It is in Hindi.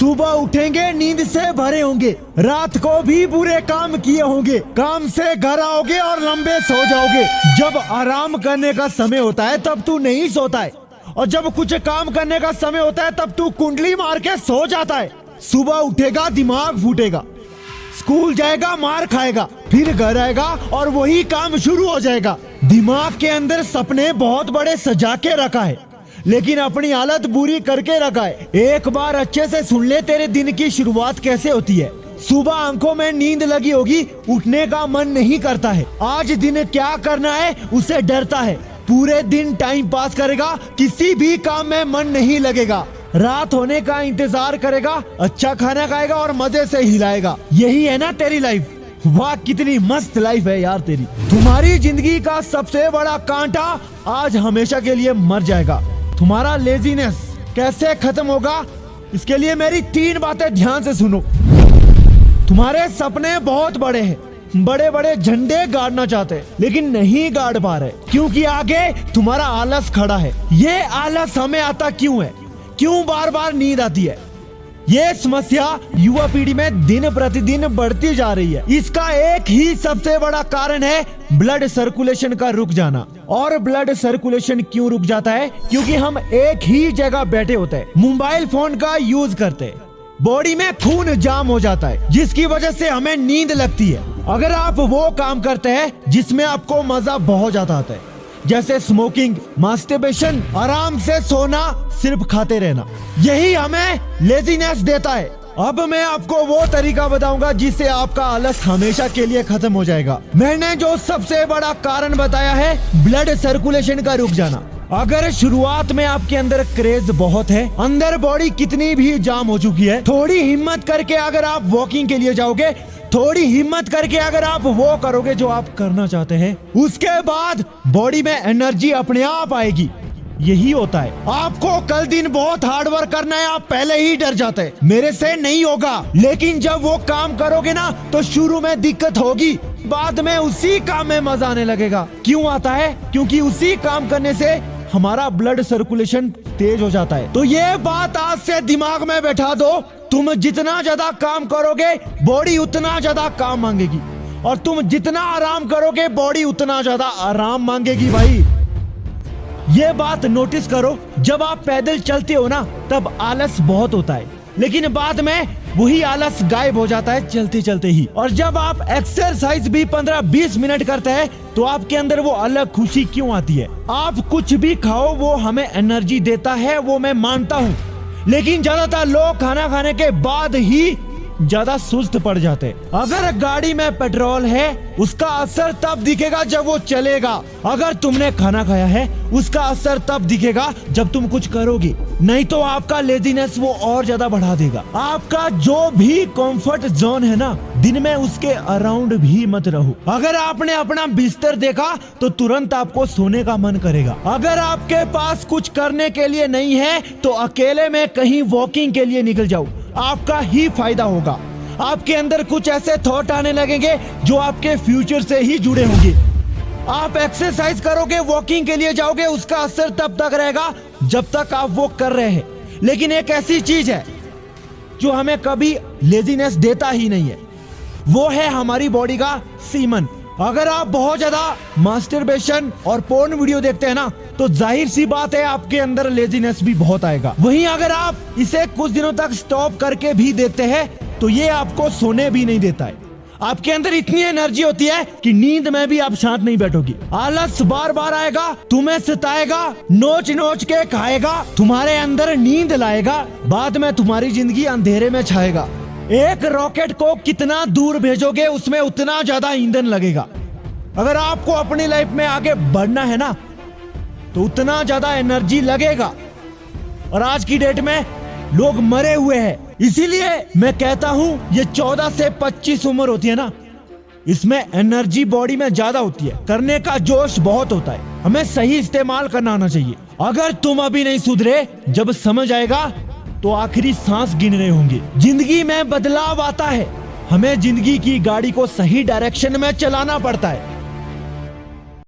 सुबह उठेंगे नींद से भरे होंगे, रात को भी बुरे काम किए होंगे, काम से घर आओगे और लंबे सो जाओगे। जब आराम करने का समय होता है तब तू नहीं सोता है, और जब कुछ काम करने का समय होता है तब तू कुंडली मार के सो जाता है। सुबह उठेगा दिमाग फूटेगा, स्कूल जाएगा मार खाएगा, फिर घर आएगा और वही काम शुरू हो जाएगा। दिमाग के अंदर सपने बहुत बड़े सजा के रखा है, लेकिन अपनी हालत बुरी करके रखा है। एक बार अच्छे से सुन ले तेरे दिन की शुरुआत कैसे होती है। सुबह आंखों में नींद लगी होगी, उठने का मन नहीं करता है, आज दिन क्या करना है उसे डरता है, पूरे दिन टाइम पास करेगा, किसी भी काम में मन नहीं लगेगा, रात होने का इंतजार करेगा, अच्छा खाना खाएगा और मजे से हिलाएगा। यही है ना तेरी लाइफ। वाह कितनी मस्त लाइफ है यार तेरी। तुम्हारी जिंदगी का सबसे बड़ा कांटा आज हमेशा के लिए मर जाएगा। तुम्हारा लेजीनेस कैसे खत्म होगा, इसके लिए मेरी 3 बातें ध्यान से सुनो। तुम्हारे सपने बहुत बड़े हैं, बड़े बड़े झंडे गाड़ना चाहते हैं, लेकिन नहीं गाड़ पा रहे, क्योंकि आगे तुम्हारा आलस खड़ा है। ये आलस हमें आता क्यों है, क्यों बार बार नींद आती है? ये समस्या युवा पीढ़ी में दिन प्रतिदिन बढ़ती जा रही है। इसका एक ही सबसे बड़ा कारण है ब्लड सर्कुलेशन का रुक जाना। और ब्लड सर्कुलेशन क्यों रुक जाता है? क्योंकि हम एक ही जगह बैठे होते हैं, मोबाइल फोन का यूज करते हैं, बॉडी में खून जाम हो जाता है, जिसकी वजह से हमें नींद लगती है। अगर आप वो काम करते हैं जिसमें आपको मजा बहुत ज्यादा आता है, जैसे स्मोकिंग, मास्टरबेशन, आराम से सोना, सिर्फ खाते रहना, यही हमें लेजीनेस देता है। अब मैं आपको वो तरीका बताऊंगा जिससे आपका आलस हमेशा के लिए खत्म हो जाएगा। मैंने जो सबसे बड़ा कारण बताया है ब्लड सर्कुलेशन का रुक जाना। अगर शुरुआत में आपके अंदर क्रेज बहुत है, अंदर बॉडी कितनी भी जाम हो चुकी है, थोड़ी हिम्मत करके अगर आप वॉकिंग के लिए जाओगे, थोड़ी हिम्मत करके अगर आप वो करोगे जो आप करना चाहते हैं, उसके बाद बॉडी में एनर्जी अपने आप आएगी। यही होता है। आपको कल दिन बहुत हार्ड वर्क करना है, आप पहले ही डर जाते हैं, मेरे से नहीं होगा, लेकिन जब वो काम करोगे ना तो शुरू में दिक्कत होगी, बाद में उसी काम में मजा आने लगेगा। क्यों आता है? क्योंकि उसी काम करने से हमारा ब्लड सर्कुलेशन तेज हो जाता है। तो ये बात आज से दिमाग में बैठा दो, तुम जितना ज्यादा काम करोगे बॉडी उतना ज्यादा काम मांगेगी, और तुम जितना आराम करोगे बॉडी उतना ज्यादा आराम मांगेगी। भाई ये बात नोटिस करो, जब आप पैदल चलते हो ना तब आलस बहुत होता है, लेकिन बाद में वही आलस गायब हो जाता है चलते चलते ही। और जब आप एक्सरसाइज भी 15-20 मिनट करते हैं तो आपके अंदर वो अलग खुशी क्यों आती है। आप कुछ भी खाओ वो हमें एनर्जी देता है, वो मैं मानता हूँ, लेकिन ज्यादातर लोग खाना खाने के बाद ही ज्यादा सुस्त पड़ जाते। अगर गाड़ी में पेट्रोल है उसका असर तब दिखेगा जब वो चलेगा, अगर तुमने खाना खाया है उसका असर तब दिखेगा जब तुम कुछ करोगे, नहीं तो आपका लेजीनेस वो और ज्यादा बढ़ा देगा। आपका जो भी कंफर्ट जोन है ना, दिन में उसके अराउंड भी मत रहो। अगर आपने अपना बिस्तर देखा तो तुरंत आपको सोने का मन करेगा। अगर आपके पास कुछ करने के लिए नहीं है तो अकेले में कहीं वॉकिंग के लिए निकल जाओ, आपका ही फायदा होगा। आपके अंदर कुछ ऐसे थॉट आने लगेंगे जो आपके फ्यूचर से ही जुड़े होंगे। आप एक्सरसाइज करोगे, वॉकिंग के लिए जाओगे, उसका असर तब तक रहेगा जब तक आप वो कर रहे हैं। लेकिन एक ऐसी चीज है जो हमें कभी लेजीनेस देता ही नहीं है, वो है हमारी बॉडी का सीमन। अगर आप बहुत ज्यादा मास्टरबेशन और पोर्न वीडियो देखते हैं ना तो जाहिर सी बात है आपके अंदर लेजीनेस भी बहुत आएगा। वहीं अगर आप इसे कुछ दिनों तक स्टॉप करके भी देखते हैं तो ये आपको सोने भी नहीं देता है। आपके अंदर इतनी एनर्जी होती है कि नींद में भी आप शांत नहीं बैठोगी। आलस बार बार आएगा, तुम्हें सताएगा, नोच नोच के खाएगा, तुम्हारे अंदर नींद लाएगा, बाद में तुम्हारी जिंदगी अंधेरे में छाएगा। एक रॉकेट को कितना दूर भेजोगे उसमें उतना ज्यादा ईंधन लगेगा। अगर आपको अपनी लाइफ में आगे बढ़ना है ना तो उतना ज्यादा एनर्जी लगेगा, और आज की डेट में लोग मरे हुए हैं। इसीलिए मैं कहता हूं ये 14 से 25 उम्र होती है ना, इसमें एनर्जी बॉडी में ज्यादा होती है, करने का जोश बहुत होता है, हमें सही इस्तेमाल करना आना चाहिए। अगर तुम अभी नहीं सुधरे, जब समझ आएगा तो आखिरी सांस गिन रहे होंगे। जिंदगी में बदलाव आता है, हमें जिंदगी की गाड़ी को सही डायरेक्शन में चलाना पड़ता है।